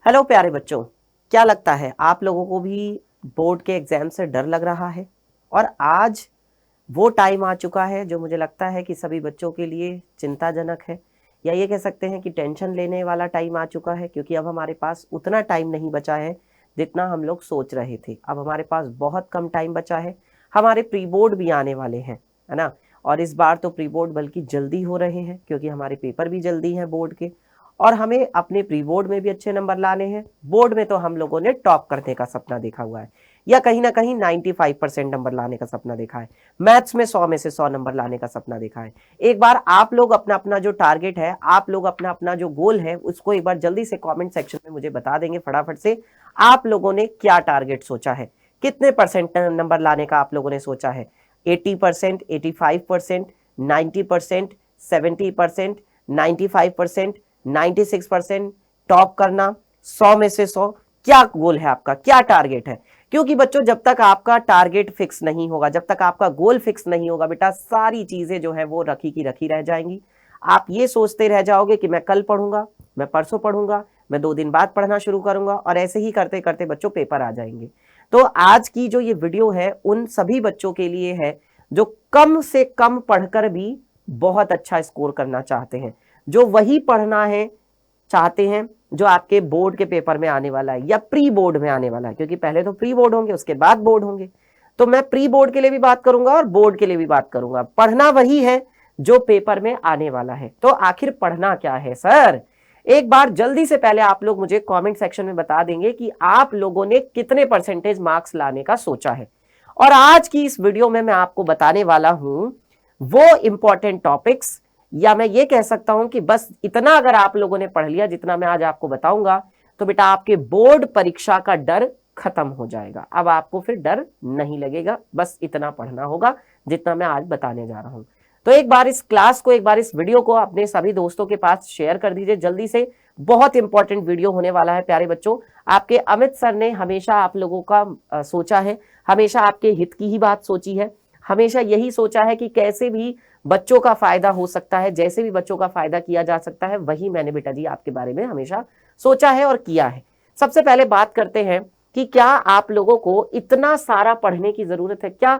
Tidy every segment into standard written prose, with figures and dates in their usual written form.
Hello प्यारे बच्चों, क्या लगता है आप लोगों को भी बोर्ड के एग्जाम से डर लग रहा है? और आज वो टाइम आ चुका है जो मुझे लगता है कि सभी बच्चों के लिए चिंताजनक है, या ये कह सकते हैं कि टेंशन लेने वाला टाइम आ चुका है, क्योंकि अब हमारे पास उतना टाइम नहीं बचा है जितना हम लोग सोच रहे थे। अब हमारे पास बहुत कम टाइम बचा है। हमारे प्री बोर्ड भी आने वाले हैं, है ना? और इस बार तो प्री बोर्ड बल्कि जल्दी हो रहे हैं, क्योंकि हमारे पेपर भी जल्दी हैं बोर्ड के। और हमें अपने प्री बोर्ड में भी अच्छे नंबर लाने हैं। बोर्ड में तो हम लोगों ने टॉप करने का सपना देखा हुआ है, या कहीं ना कहीं 95% नंबर लाने का सपना देखा है। मैथ्स में 100 में से 100 नंबर लाने का सपना देखा है। एक बार आप लोग अपना अपना जो टारगेट है, आप लोग अपना अपना जो गोल है, उसको एक बार जल्दी से कमेंट सेक्शन में मुझे बता देंगे फटाफट से। आप लोगों ने क्या टारगेट सोचा है? कितने परसेंट नंबर लाने का आप लोगों ने सोचा है? 80%, 85%, 90%, 70%, 95%, 96%? टॉप करना 100 में से 100? क्या गोल है आपका, क्या टारगेट है? क्योंकि बच्चों, जब तक आपका टारगेट फिक्स नहीं होगा, जब तक आपका गोल फिक्स नहीं होगा बेटा, सारी चीजें जो है वो रखी की रखी रह जाएंगी। आप ये सोचते रह जाओगे कि मैं कल पढ़ूंगा, मैं परसों पढ़ूंगा, मैं 2 दिन बाद पढ़ना शुरू करूंगा, और ऐसे ही करते करते बच्चों पेपर आ जाएंगे। तो आज की जो ये वीडियो है उन सभी बच्चों के लिए है जो कम से कम पढ़कर भी बहुत अच्छा स्कोर करना चाहते हैं, जो वही पढ़ना है चाहते हैं जो आपके बोर्ड के पेपर में आने वाला है या प्री बोर्ड में आने वाला है, क्योंकि पहले तो प्री बोर्ड होंगे, उसके बाद बोर्ड होंगे। तो मैं प्री बोर्ड के लिए भी बात करूंगा और बोर्ड के लिए भी बात करूंगा। पढ़ना वही है जो पेपर में आने वाला है। तो आखिर पढ़ना क्या है सर? एक बार जल्दी से पहले आप लोग मुझे कमेंट सेक्शन में बता देंगे कि आप लोगों ने कितने परसेंटेज मार्क्स लाने का सोचा है। और आज की इस वीडियो में मैं आपको बताने वाला हूं वो इंपॉर्टेंट टॉपिक्स, या मैं ये कह सकता हूं कि बस इतना अगर आप लोगों ने पढ़ लिया जितना मैं आज आपको बताऊंगा, तो बेटा आपके बोर्ड परीक्षा का डर खत्म हो जाएगा। अब आपको फिर डर नहीं लगेगा, बस इतना पढ़ना होगा जितना मैं आज बताने जा रहा हूं। तो एक बार इस क्लास को, एक बार इस वीडियो को अपने सभी दोस्तों के पास शेयर कर दीजिए जल्दी से। बहुत इंपॉर्टेंट वीडियो होने वाला है प्यारे बच्चों। आपके अमित सर ने हमेशा आप लोगों का सोचा है, हमेशा आपके हित की ही बात सोची है, हमेशा यही सोचा है कि कैसे भी बच्चों का फायदा हो सकता है, जैसे भी बच्चों का फायदा किया जा सकता है, वही मैंने बेटा जी आपके बारे में हमेशा सोचा है और किया है। सबसे पहले बात करते हैं कि क्या आप लोगों को इतना सारा पढ़ने की जरूरत है? क्या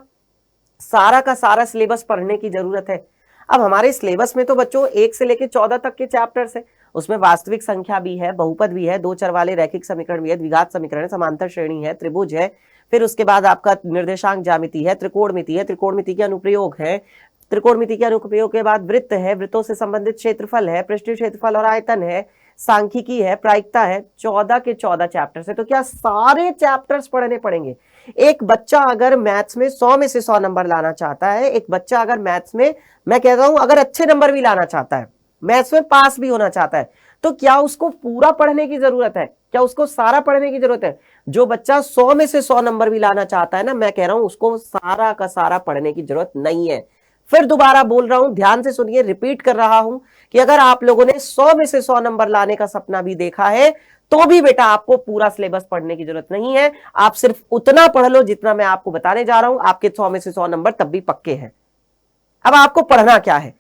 सारा का सारा सिलेबस पढ़ने की जरूरत है? अब हमारे सिलेबस में तो बच्चों 1 से लेकर 14 तक के चैप्टर्स है। उसमें वास्तविक संख्या भी है, बहुपद भी है, दो चर वाले रैखिक समीकरण भी है, द्विघात समीकरण है, समांतर श्रेणी है, त्रिभुज है, फिर उसके बाद आपका निर्देशांक ज्यामिति है, त्रिकोणमिति है, त्रिकोणमिति के अनुप्रयोग है, त्रिकोणमिति के अनुप्रयोग के बाद वृत्त है, वृत्तों से संबंधित क्षेत्रफल है, पृष्ठीय क्षेत्रफल और आयतन है, सांख्यिकी है, प्रायिकता है। 14 के 14 चैप्टर्स है। तो क्या सारे चैप्टर्स पढ़ने पड़ेंगे? एक बच्चा अगर मैथ्स में 100 में से 100 नंबर लाना चाहता है, एक बच्चा अगर मैथ्स में, मैं कहता हूं अगर अच्छे नंबर भी लाना चाहता है, मैथ्स में पास भी होना चाहता है, तो क्या उसको पूरा पढ़ने की जरूरत है? क्या उसको सारा पढ़ने की जरूरत है? जो बच्चा 100 में से 100 नंबर भी लाना चाहता है ना, मैं कह रहा हूं उसको सारा का सारा पढ़ने की जरूरत नहीं है। फिर दोबारा बोल रहा हूं, ध्यान से सुनिए, रिपीट कर रहा हूं कि अगर आप लोगों ने 100 में से 100 नंबर लाने का सपना भी देखा है, तो भी बेटा आपको पूरा सिलेबस पढ़ने की जरूरत नहीं है। आप सिर्फ उतना पढ़ लो जितना मैं आपको बताने जा रहा हूं, आपके 100 में से 100 नंबर तब भी पक्के हैं। अब आपको पढ़ना क्या है,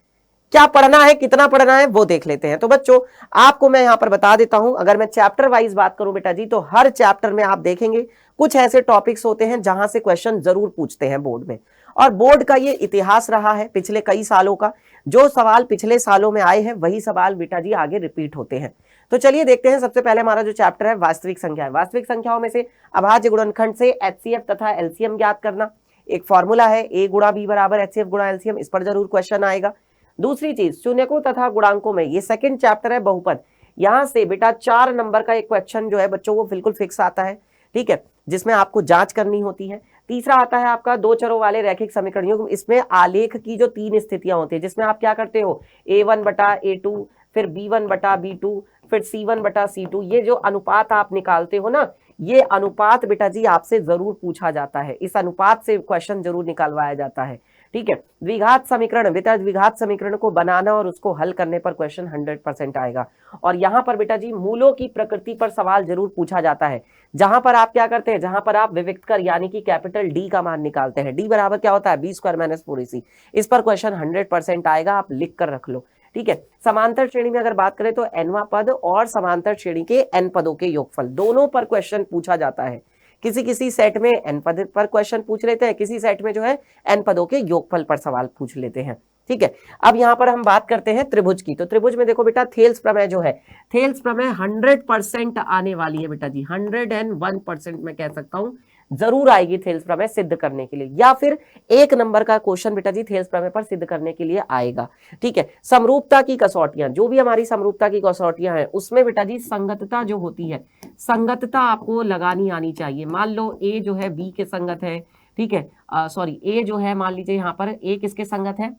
क्या पढ़ना है, कितना पढ़ना है, वो देख लेते हैं। तो बच्चों, आपको मैं यहां पर बता देता हूं, अगर मैं चैप्टर वाइज बात करूं बेटा जी, तो हर चैप्टर में आप देखेंगे कुछ ऐसे टॉपिक्स होते हैं जहां से क्वेश्चन जरूर पूछते हैं बोर्ड में। और बोर्ड का ये इतिहास रहा है पिछले कई सालों का, जो सवाल पिछले सालों में आए हैं वही सवाल बेटा जी आगे रिपीट होते हैं। तो चलिए देखते हैं। सबसे पहले हमारा जो चैप्टर है वास्तविक संख्या है। वास्तविक संख्याओं में से अभाज्य गुणनखंड से एचसीएफ तथा एलसीएम ज्ञात करना। एक फॉर्मूला है ए गुणा बी बराबर एचसीएफ गुणा एलसीएम, इस पर जरूर क्वेश्चन आएगा। दूसरी चीज, शून्यकों तथा गुणांकों में, ये सेकंड चैप्टर है बहुपद। यहां से बेटा 4 नंबर का एक क्वेश्चन जो है बच्चों वो बिल्कुल फिक्स आता है, ठीक है, जिसमें आपको जांच करनी होती है। तीसरा आता है आपका दो चरों वाले रैखिक समीकरणों। इसमें आलेख की जो 3 स्थितियां होती है, जिसमें आप क्या करते हो, a1 बटा a2, फिर b1 बटा b2, फिर c1 बटा c2। ये जो अनुपात आप निकालते हो ना, ये अनुपात बेटा जी आपसे जरूर पूछा जाता है, इस अनुपात से क्वेश्चन जरूर निकालवाया जाता है, ठीक है। द्विघात समीकरण, बेटा द्विघात समीकरण को बनाना और उसको हल करने पर क्वेश्चन 100% आएगा। और यहां पर बेटा जी मूलों की प्रकृति पर सवाल जरूर पूछा जाता है, जहां पर आप क्या करते हैं, जहां पर आप विविक्त कर यानी कि कैपिटल डी का मान निकालते हैं। डी बराबर क्या होता है, बी स्क्वायर माइनस 4ac। इस पर क्वेश्चन 100% आएगा, आप लिख कर रख लो। ठीक है। समांतर श्रेणी में अगर बात करें तो nवां पद और समांतर श्रेणी के n पदों के योगफल दोनों पर क्वेश्चन पूछा जाता है। किसी किसी सेट में n पद पर क्वेश्चन पूछ लेते हैं, किसी सेट में जो है n पदों के योगफल पर सवाल पूछ लेते हैं, ठीक है। अब यहां पर हम बात करते हैं त्रिभुज की। तो त्रिभुज में देखो बेटा, थेल्स प्रमेय जो है, थेल्स प्रमेय 100% आने वाली है बेटा जी, 101% मैं कह सकता हूं जरूर आएगी थेल्स प्रमेय सिद्ध करने के लिए, या फिर 1 नंबर का क्वेश्चन बेटा जी थेल्स प्रमेय पर सिद्ध करने के लिए आएगा, ठीक है। समरूपता की कसौटियां, जो भी हमारी समरूपता की कसौटियां हैं उसमें बेटा जी संगतता जो होती है, संगतता आपको लगानी आनी चाहिए। मान लो ए जो है बी के संगत है, ठीक है, सॉरी ए जो है मान लीजिए यहाँ पर ए किसके संगत है,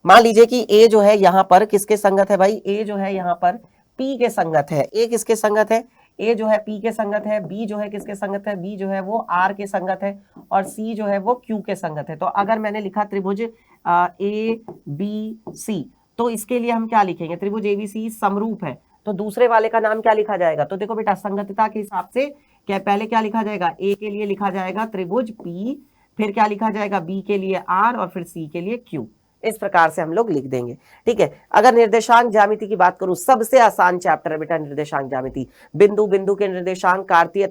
मान लीजिए कि ए जो है यहाँ पर किसके संगत है भाई, ए जो है यहाँ पर पी के संगत है, ए किसके संगत है, ए जो है पी के संगत है, बी जो है किसके संगत है, बी जो है वो आर के संगत है, और सी जो है वो क्यू के संगत है। तो अगर मैंने लिखा त्रिभुज ए बी सी, तो इसके लिए हम क्या लिखेंगे, त्रिभुज ए बी सी समरूप है, तो दूसरे वाले का नाम क्या लिखा जाएगा, तो देखो बेटा संगतता के हिसाब से क्या पहले क्या लिखा जाएगा, ए के लिए लिखा जाएगा त्रिभुज पी, फिर क्या लिखा जाएगा बी के लिए आर, और फिर सी के लिए क्यू। इस प्रकार से हम लोग लिख देंगे, ठीक है। अगर निर्देशांक ज्यामिति की बात करूं, सबसे आसान चैप्टर है बेटा निर्देशांक ज्यामिति। बिंदु बिंदु के निर्देशांक, कार्तीय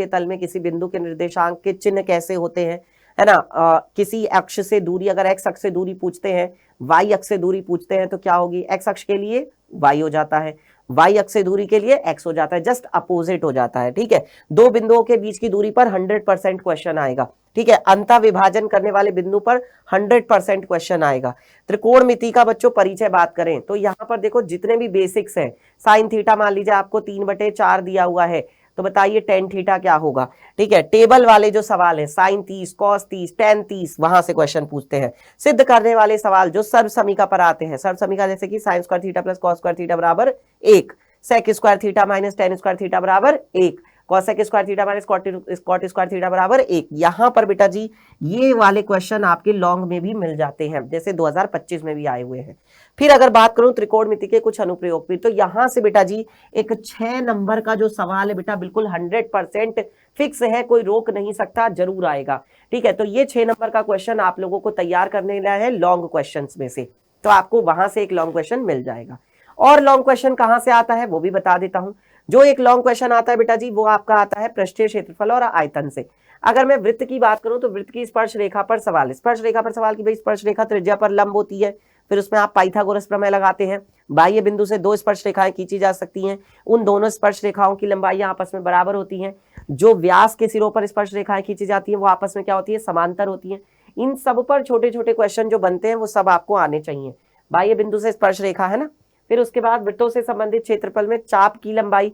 तल में किसी बिंदु के निर्देशांक के चिन्ह कैसे होते हैं, है ना। किसी अक्ष से दूरी, अगर एक्स अक्ष से दूरी पूछते हैं, वाई अक्ष से दूरी पूछते हैं, तो क्या होगी, एक्स अक्ष के लिए वाई हो जाता है, वाई अक्ष से दूरी के लिए एक्स हो जाता है, जस्ट अपोजिट हो जाता है, ठीक है। दो बिंदुओं के बीच की दूरी पर 100% क्वेश्चन आएगा, ठीक है। अंतः विभाजन करने वाले बिंदु पर 100% क्वेश्चन आएगा। त्रिकोणमिति का बच्चों परिचय बात करें तो यहाँ पर देखो जितने भी बेसिक्स हैं, साइन थीटा मान लीजिए आपको 3/4 दिया हुआ है, तो बताइए टेन थीटा क्या होगा, ठीक है। टेबल वाले जो सवाल है, साइन 30, कॉस 30, टेन 30, वहां से क्वेश्चन पूछते हैं। सिद्ध करने वाले सवाल जो सर्व समीका पर आते हैं, सर्व समीका जैसे कि sine square theta plus cos square theta बराबर 1, sec square theta minus tan square theta बराबर 1, cosec square theta minus cot square theta बराबर 1। यहां पर बेटा जी ये वाले क्वेश्चन आपके लॉन्ग में भी मिल जाते हैं, जैसे 2025 में भी आए हुए हैं। फिर अगर बात करूं त्रिकोणमिति के कुछ अनुप्रयोग भी, तो यहां से बेटा जी एक 6 नंबर का जो सवाल है बेटा बिल्कुल 100% फिक्स है, कोई रोक नहीं सकता, जरूर आएगा, ठीक है। तो ये 6 नंबर का क्वेश्चन आप लोगों को तैयार करने है लॉन्ग क्वेश्चन में से, तो आपको वहां से एक लॉन्ग क्वेश्चन मिल जाएगा। और लॉन्ग क्वेश्चन कहां से आता है वो भी बता देता हूं। जो एक लॉन्ग क्वेश्चन आता है बेटा जी वो आपका आता है पृष्ठीय क्षेत्रफल और आयतन से। अगर मैं वृत्त की बात करूं तो वृत्त की स्पर्श रेखा पर सवाल, स्पर्श रेखा पर सवाल की भाई स्पर्श रेखा त्रिज्या पर लंब होती है, फिर उसमें आप पाइथागोरस प्रमेय लगाते हैं, बाह्य बिंदु से दो स्पर्श रेखाएं खींची जा सकती हैं, उन दोनों स्पर्श रेखाओं की लंबाई आपस में बराबर होती हैं, जो व्यास के सिरों पर स्पर्श रेखाएं खींची जाती हैं वो आपस में क्या होती है, समांतर होती हैं। इन सब पर छोटे छोटे क्वेश्चन जो बनते हैं वो सब आपको आने चाहिए। बाह्य बिंदु से स्पर्श रेखा है ना, फिर उसके बाद वृत्तों से संबंधित क्षेत्रफल में चाप की लंबाई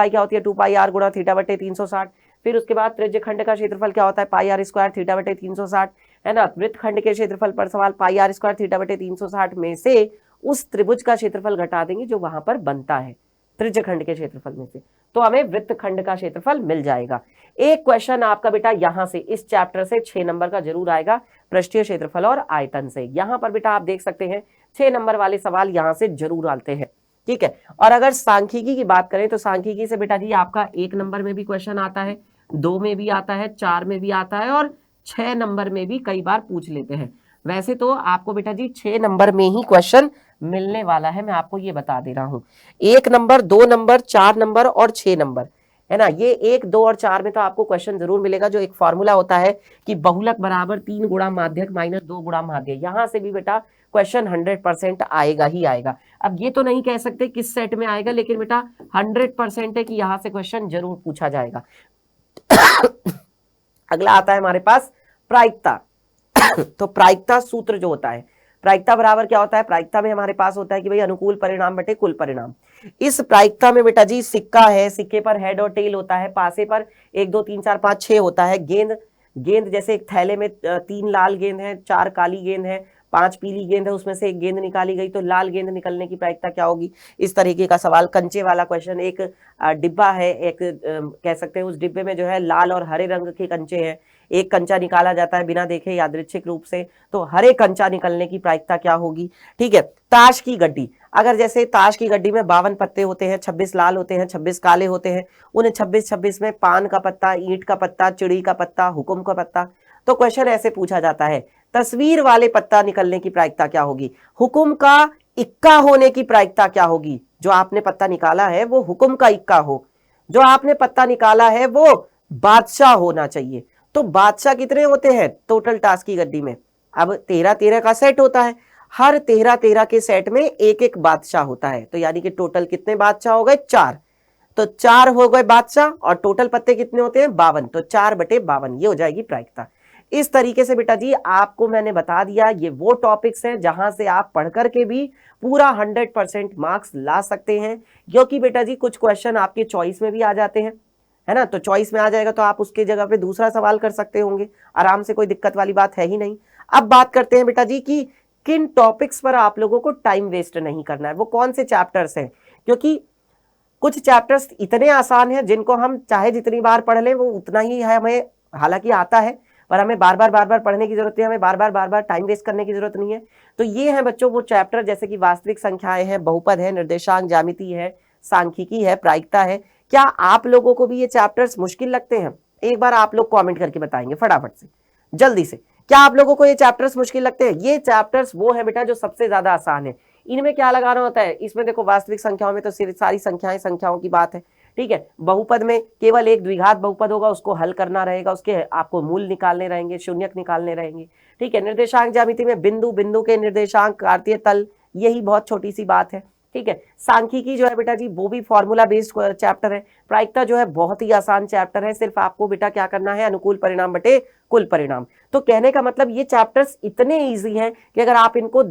क्या होती है 2πr गुणा थीटा बटे 360। फिर उसके बाद त्रिज्य खंड का क्षेत्रफल क्या होता है πr स्क्वायर थीटा बटे 360, है ना। वृत्त खंड के क्षेत्रफल पर सवाल πr स्क्वायर थीटा बटे 360 में से उस त्रिभुज का क्षेत्रफल घटा देंगे जो वहां पर बनता है त्रिज्य खंड के क्षेत्रफल में से, तो हमें वृत्त खंड का क्षेत्रफल मिल जाएगा। एक क्वेश्चन आपका बेटा यहां से इस चैप्टर से 6 नंबर का जरूर आएगा, पृष्ठीय क्षेत्रफल और आयतन से। यहां पर बेटा आप देख सकते हैं 6 नंबर वाले सवाल यहां से जरूर आते हैं, ठीक है। और अगर सांख्यिकी की बात करें तो सांख्यिकी से बेटा जी आपका 1 नंबर में भी क्वेश्चन आता है, 2 में भी आता है, 4 में भी आता है, और 6 नंबर में भी कई बार पूछ लेते हैं। वैसे तो आपको बेटा जी 6 नंबर में ही क्वेश्चन मिलने वाला है, मैं आपको ये बता दे रहा हूं। 1 नंबर, 2 नंबर, 4 नंबर और 6 नंबर, है ना। ये 1, 2 और 4 में तो आपको क्वेश्चन जरूर मिलेगा, जो एक फॉर्मूला होता है कि बहुलक बराबर 3 गुणा माध्यक माइनस 2 गुणा माध्य, यहां से भी बेटा क्वेश्चन 100% आएगा ही आएगा। अब ये तो नहीं कह सकते किस सेट में आएगा, लेकिन बेटा 100% है कि यहां से क्वेश्चन जरूर पूछा जाएगा। अगला आता है हमारे पास प्रायिकता। तो प्रायिकता सूत्र जो होता है, प्रायिकता बराबर क्या होता है, प्रायिकता में हमारे पास होता है कि भाई अनुकूल परिणाम बटे कुल परिणाम। इस प्रायिकता में बेटा जी सिक्का है, सिक्के पर हेड और टेल होता है, पासे पर 1 2 3 4 5 6 होता है, गेंद जैसे एक थैले में 3 लाल गेंद है, 4 काली गेंद है, 5 पीली गेंद है, उसमें से एक गेंद निकाली गई तो लाल गेंद निकलने की प्रायिकता क्या होगी, इस तरीके का सवाल। कंचे वाला क्वेश्चन, एक डिब्बा है, एक कह सकते हैं उस डिब्बे में जो है लाल और हरे रंग के कंचे हैं, एक कंचा निकाला जाता है बिना देखे यादृच्छिक रूप से, तो हरे कंचा निकलने की प्रायिकता क्या होगी, ठीक है। ताश की गड्डी, अगर जैसे ताश की गड्डी में 52 पत्ते होते हैं, 26 लाल होते हैं, 26 काले होते हैं, उन 26 में पान का पत्ता, ईंट का पत्ता, चिड़ी का पत्ता, हुकुम का पत्ता, तो क्वेश्चन ऐसे पूछा जाता है तस्वीर वाले पत्ता निकलने की प्रायिकता क्या होगी, हुकुम का इक्का होने की प्रायिकता क्या होगी, जो आपने पत्ता निकाला है वो हुकुम का इक्का हो, जो आपने पत्ता निकाला है वो बादशाह होना चाहिए। तो बादशाह कितने होते हैं टोटल टास्क की गड्डी में, अब 13-13 का सेट होता है, हर 13-13 के सेट में एक एक बादशाह होता है, तो यानी कि टोटल कितने बादशाह हो गए 4, तो 4 हो गए बादशाह, और टोटल पत्ते कितने होते हैं 52, तो 4/52 ये हो जाएगी प्रायिकता। इस तरीके से बेटा जी आपको मैंने बता दिया, ये वो टॉपिक्स हैं जहां से आप पढ़ करके भी पूरा 100% मार्क्स ला सकते हैं, क्योंकि बेटा जी कुछ क्वेश्चन आपके चॉइस में भी आ जाते हैं, है ना, तो चॉइस में आ जाएगा तो आप उसके जगह पे दूसरा सवाल कर सकते होंगे आराम से, कोई दिक्कत वाली बात है ही नहीं। अब बात करते हैं बेटा जी कि किन टॉपिक्स पर आप लोगों को टाइम वेस्ट नहीं करना है, वो कौन से चैप्टर्स हैं, क्योंकि कुछ चैप्टर्स इतने आसान हैं जिनको हम चाहे जितनी बार पढ़ लें वो उतना ही है, हमें हालांकि आता है पर हमें बार बार पढ़ने की जरूरत है, हमें बार बार टाइम वेस्ट करने की जरूरत नहीं है। तो ये है बच्चों वो चैप्टर जैसे कि वास्तविक संख्याएं हैं, बहुपद है, निर्देशांक ज्यामिति है, सांख्यिकी है, प्रायिकता है। क्या आप लोगों को भी ये चैप्टर्स मुश्किल लगते हैं? एक बार आप लोग कॉमेंट करके बताएंगे फटाफट से, जल्दी से, क्या आप लोगों को ये चैप्टर्स मुश्किल लगते हैं? ये चैप्टर्स वो है बेटा जो सबसे ज्यादा आसान है, इनमें क्या लगाना होता है, इसमें देखो वास्तविक संख्याओं में तो सिर्फ सारी संख्याएं संख्याओं की बात है, ठीक है। बहुपद में केवल एक द्विघात बहुपद होगा, उसको हल करना रहेगा, उसके आपको मूल निकालने रहेंगे, शून्यक निकालने रहेंगे, ठीक है। निर्देशांक ज्यामिति में बिंदु बिंदु के निर्देशांक, कार्तीय तल, यही बहुत छोटी सी बात है, ठीक है। सांख्यिकी जो है बेटा जी वो भी फॉर्मूला बेस्ड चैप्टर है। प्रायिकता जो है बहुत ही आसान चैप्टर है, सिर्फ आपको बेटा क्या करना है, अनुकूल परिणाम बटे कुल परिणाम। तो कहने का मतलब ये चैप्टर्स इतने इजी हैं कि अगर आप इनको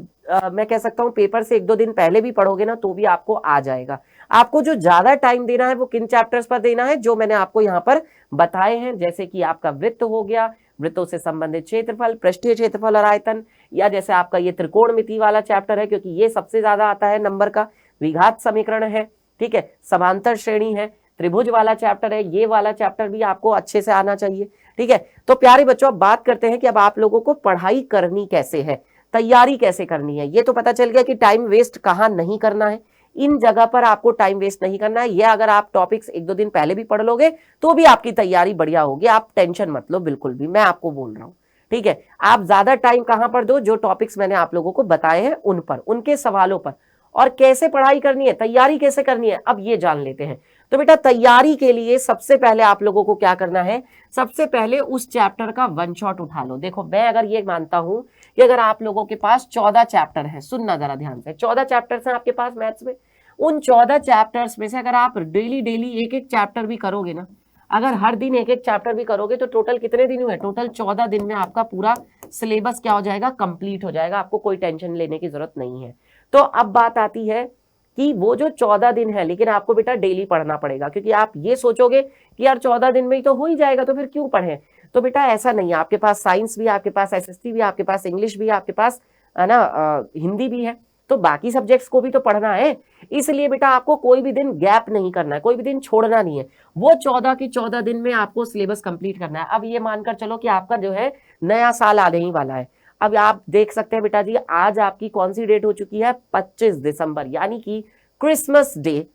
मैं कह सकता हूं पेपर से 1-2 दिन पहले भी पढ़ोगे ना तो भी आपको आ जाएगा। आपको जो ज्यादा टाइम देना है वो किन चैप्टर्स पर देना है, जो मैंने आपको यहाँ पर बताए हैं, जैसे कि आपका वृत्त हो गया, वृत्तों से संबंधित क्षेत्रफल, पृष्ठीय क्षेत्रफल और आयतन, या जैसे आपका ये त्रिकोणमिति वाला चैप्टर है क्योंकि ये सबसे ज्यादा आता है नंबर का, द्विघात समीकरण है, ठीक है, समांतर श्रेणी है, त्रिभुज वाला चैप्टर है, ये वाला चैप्टर भी आपको अच्छे से आना चाहिए, ठीक है। तो प्यारे बच्चों अब बात करते हैं कि अब आप लोगों को पढ़ाई करनी कैसे है, तैयारी कैसे करनी है। ये तो पता चल गया कि टाइम वेस्ट कहाँ नहीं करना है, इन जगह पर आपको टाइम वेस्ट नहीं करना है। ये अगर आप टॉपिक्स 1-2 दिन पहले भी पढ़ लोगे तो भी आपकी तैयारी बढ़िया होगी, आप टेंशन मत लो बिल्कुल भी, मैं आपको बोल रहा हूँ, ठीक है। आप ज्यादा टाइम कहां पर दो, जो टॉपिक्स मैंने आप लोगों को बताए हैं उन पर, उनके सवालों पर। और कैसे पढ़ाई करनी है, तैयारी कैसे करनी है, अब ये जान लेते हैं। तो बेटा तैयारी के लिए सबसे पहले आप लोगों को क्या करना है, सबसे पहले उस चैप्टर का वन शॉट उठा लो। देखो मैं अगर ये मानता हूं कि अगर आप लोगों के पास 14 चैप्टर है, सुनना जरा ध्यान से, 14 चैप्टर्स हैं आपके पास मैथ्स में, उन 14 चैप्टर्स में से अगर आप डेली एक एक चैप्टर भी करोगे ना, अगर हर दिन एक एक चैप्टर भी करोगे तो टोटल कितने दिन हुए, टोटल 14 दिन में आपका पूरा सिलेबस क्या हो जाएगा, कंप्लीट हो जाएगा, आपको कोई टेंशन लेने की जरूरत नहीं है। तो अब बात आती है कि वो जो 14 दिन है, लेकिन आपको बेटा डेली पढ़ना पड़ेगा, क्योंकि आप ये सोचोगे कि यार 14 दिन में ही तो हो ही जाएगा तो फिर क्यों पढ़ें। तो बेटा ऐसा नहीं है, आपके पास साइंस भी, आपके पास एसएसटी भी, आपके पास इंग्लिश भी, आपके पास है ना हिंदी भी है, तो बाकी सब्जेक्ट्स को भी तो पढ़ना है। इसलिए बेटा आपको कोई भी दिन गैप नहीं करना है, कोई भी दिन छोड़ना नहीं है, वो 14 के 14 दिन में आपको सिलेबस कंप्लीट करना है। अब ये मानकर चलो कि आपका जो है नया साल आने ही वाला है। अब आप देख सकते हैं बेटा जी आज आपकी कौन सी डेट हो चुकी है, 25 दिसंबर, यानी कि क्रिसमस डे।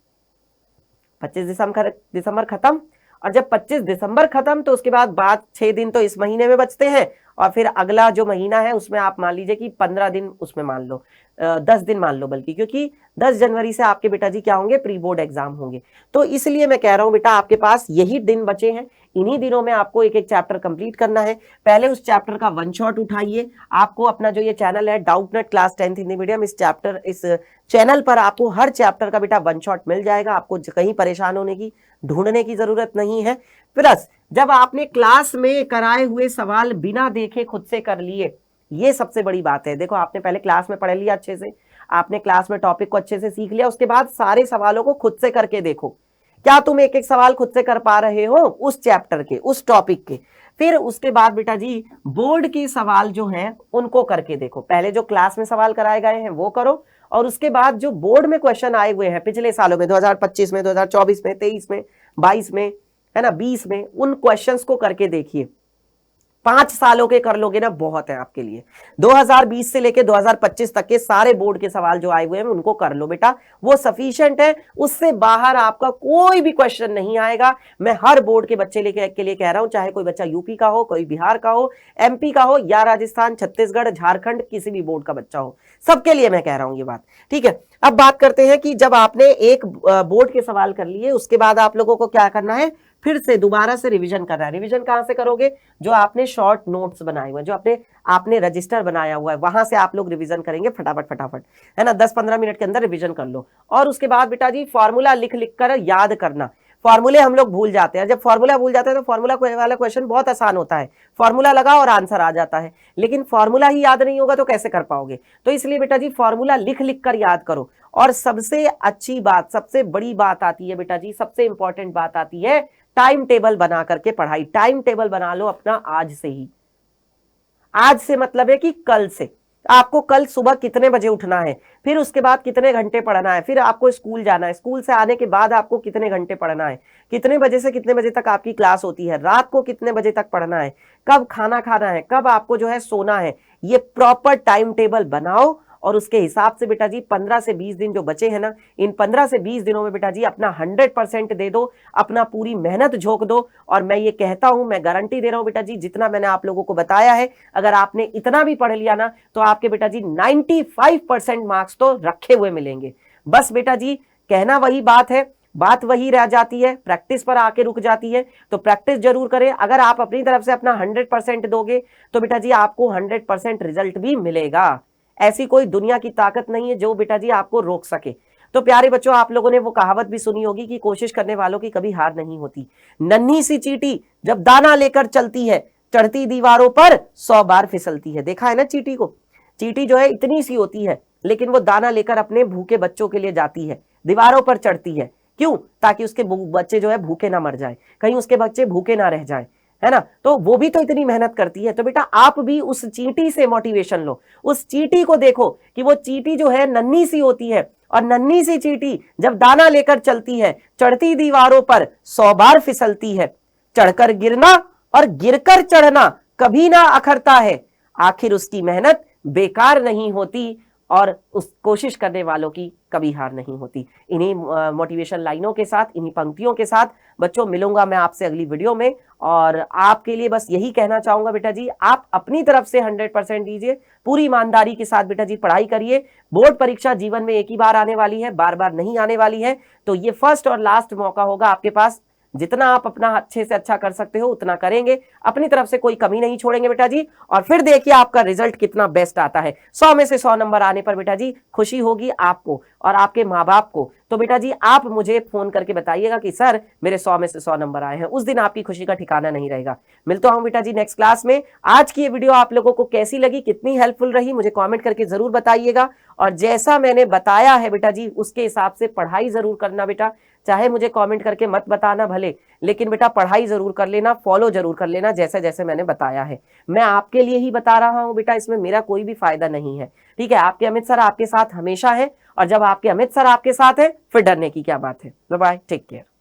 25 दिसंबर खत्म, और जब 25 दिसंबर खत्म तो उसके बाद 6 दिन तो इस महीने में बचते हैं, और फिर अगला जो महीना है उसमें आप मान लीजिए कि 15 दिन, उसमें मान लो 10 दिन मान लो, बल्कि क्योंकि 10 जनवरी से आपके बेटा जी क्या होंगे, प्री बोर्ड एग्जाम होंगे। तो इसलिए मैं कह रहा हूं बेटा आपके पास यही दिन बचे हैं, इन्हीं दिनों में आपको एक एक चैप्टर कंप्लीट करना है। पहले उस चैप्टर का वन शॉट उठाइए। आपको अपना जो ये चैनल है Doubtnut class 10th Hindi medium, इस चैनल पर आपको हर चैप्टर का बेटा वन शॉट मिल जाएगा, आपको कहीं परेशान होने की, ढूंढने की जरूरत नहीं है। प्लस जब आपने क्लास में कराए हुए सवाल बिना देखे खुद से कर लिए, ये सबसे बड़ी बात है। देखो आपने पहले क्लास में पढ़ लिया अच्छे से, आपने क्लास में टॉपिक को अच्छे से सीख लिया, उसके बाद सारे सवालों को खुद से करके देखो, क्या तुम एक एक सवाल खुद से कर पा रहे हो उस चैप्टर के, उस टॉपिक के। फिर उसके बाद बेटा जी बोर्ड के सवाल जो हैं उनको करके देखो। पहले जो क्लास में सवाल कराए गए हैं वो करो, और उसके बाद जो बोर्ड में क्वेश्चन आए हुए हैं पिछले सालों में, 2025 में, 2024 में, 23 में, 22 में, है ना, 20 में, उन क्वेश्चंस को करके देखिए। 5 सालों के कर लोगे ना, बहुत है आपके लिए। 2020 से लेके 2025 तक के सारे बोर्ड के सवाल जो आए हुए हैं उनको कर लो बेटा, वो सफिशिएंट है। उससे बाहर आपका कोई भी क्वेश्चन नहीं आएगा। मैं हर बोर्ड के बच्चे के लिए कह रहा हूं, चाहे कोई बच्चा यूपी का हो, कोई बिहार का हो, एमपी का हो, या राजस्थान, छत्तीसगढ़, झारखंड, किसी भी बोर्ड का बच्चा हो, सबके लिए मैं कह रहा हूं ये बात, ठीक है। अब बात करते हैं कि जब आपने एक बोर्ड के सवाल कर लिए, उसके बाद आप लोगों को क्या करना है, फिर से दोबारा से रिवीजन करना है। रिवीजन कहां से करोगे, जो आपने शॉर्ट नोट्स बनाए हुए हैं, जो आपने रजिस्टर बनाया हुआ है, वहां से आप लोग रिवीजन करेंगे फटाफट फटाफट, है ना। 10-15 मिनट के अंदर रिवीजन कर लो। और उसके बाद बेटा जी फॉर्मूला लिख लिख कर याद करना। फॉर्मूले हम लोग भूल जाते हैं, जब फॉर्मूला भूल जाते हैं तो फॉर्मूला वाला क्वेश्चन बहुत आसान होता है, फॉर्मूला लगाओ और आंसर आ जाता है। लेकिन फॉर्मूला ही याद नहीं होगा तो कैसे कर पाओगे। तो इसलिए बेटा जी फॉर्मूला लिख लिख कर याद करो। और सबसे अच्छी बात, सबसे बड़ी बात आती है बेटा जी, सबसे इंपॉर्टेंट बात आती है टाइम टेबल बना करके पढ़ाई। टाइम टेबल बना लो अपना आज से ही। आज से मतलब है कि कल से। आपको कल सुबह कितने बजे उठना है, फिर उसके बाद कितने घंटे पढ़ना है, फिर आपको स्कूल जाना है, स्कूल से आने के बाद आपको कितने घंटे पढ़ना है, कितने बजे से कितने बजे तक आपकी क्लास होती है, रात को कितने बजे तक पढ़ना है, कब खाना खाना है, कब आपको जो है सोना है। ये प्रॉपर टाइम टेबल बनाओ और उसके हिसाब से बेटा जी 15 से 20 दिन जो बचे हैं ना, इन 15 से 20 दिनों में बेटा जी अपना 100% दे दो, अपना पूरी मेहनत झोंक दो। और मैं ये कहता हूं, मैं गारंटी दे रहा हूं बेटा जी, जितना मैंने आप लोगों को बताया है, अगर आपने इतना भी पढ़ लिया ना, तो आपके बेटा जी 95% मार्क्स तो रखे हुए मिलेंगे। बस बेटा जी कहना वही बात है, बात वही रह जाती है, प्रैक्टिस पर आके रुक जाती है। तो प्रैक्टिस जरूर करें। अगर आप अपनी तरफ से अपना 100% दोगे तो बेटा जी आपको 100% रिजल्ट भी मिलेगा। ऐसी कोई दुनिया की ताकत नहीं है जो बेटा जी आपको रोक सके। तो प्यारे बच्चों, आप लोगों ने वो कहावत भी सुनी होगी कि कोशिश करने वालों की कभी हार नहीं होती। नन्ही सी चींटी जब दाना लेकर चलती है, चढ़ती दीवारों पर 100 बार फिसलती है। देखा है ना चींटी को, चींटी जो है इतनी सी होती है, लेकिन वो दाना लेकर अपने भूखे बच्चों के लिए जाती है, दीवारों पर चढ़ती है। क्यों? ताकि उसके बच्चे जो है भूखे ना मर जाए, कहीं उसके बच्चे भूखे ना रह जाए, है ना। तो वो भी तो इतनी मेहनत करती है। तो बेटा आप भी उस चींटी से मोटिवेशन लो, उस चींटी को देखो कि वो चींटी जो है नन्ही सी होती है, और नन्ही सी चींटी जब दाना लेकर चलती है, चढ़ती दीवारों पर 100 बार फिसलती है, चढ़कर गिरना और गिरकर चढ़ना कभी ना अखरता है, आखिर उसकी मेहनत बेकार नहीं होती, और उस कोशिश करने वालों की कभी हार नहीं होती। इन्हीं मोटिवेशन लाइनों के साथ, इन्हीं पंक्तियों के साथ बच्चों मिलूंगा मैं आपसे अगली वीडियो में। और आपके लिए बस यही कहना चाहूंगा बेटा जी, आप अपनी तरफ से 100% दीजिए, पूरी ईमानदारी के साथ बेटा जी पढ़ाई करिए। बोर्ड परीक्षा जीवन में एक ही बार आने वाली है, बार बार नहीं आने वाली है। तो ये फर्स्ट और लास्ट मौका होगा आपके पास। जितना आप अपना अच्छे से अच्छा कर सकते हो उतना करेंगे, अपनी तरफ से कोई कमी नहीं छोड़ेंगे बेटा जी। और फिर देखिए आपका रिजल्ट कितना बेस्ट आता है। 100 में से 100 नंबर आने पर बेटा जी खुशी होगी आपको और आपके माँ बाप को। तो बेटा जी आप मुझे फोन करके बताइएगा कि सर मेरे 100 में से 100 नंबर आए हैं। उस दिन आपकी खुशी का ठिकाना नहीं रहेगा। मिलता हूं बेटा जी नेक्स्ट क्लास में। आज की ये वीडियो आप लोगों को कैसी लगी, कितनी हेल्पफुल रही, मुझे कॉमेंट करके जरूर बताइएगा। और जैसा मैंने बताया है बेटा जी, उसके हिसाब से पढ़ाई जरूर करना बेटा। चाहे मुझे कमेंट करके मत बताना भले, लेकिन बेटा पढ़ाई जरूर कर लेना, फॉलो जरूर कर लेना जैसे जैसे मैंने बताया है। मैं आपके लिए ही बता रहा हूं बेटा, इसमें मेरा कोई भी फायदा नहीं है, ठीक है। आपके अमित सर आपके साथ हमेशा है, और जब आपके अमित सर आपके साथ है फिर डरने की क्या बात है। Bye bye, take care.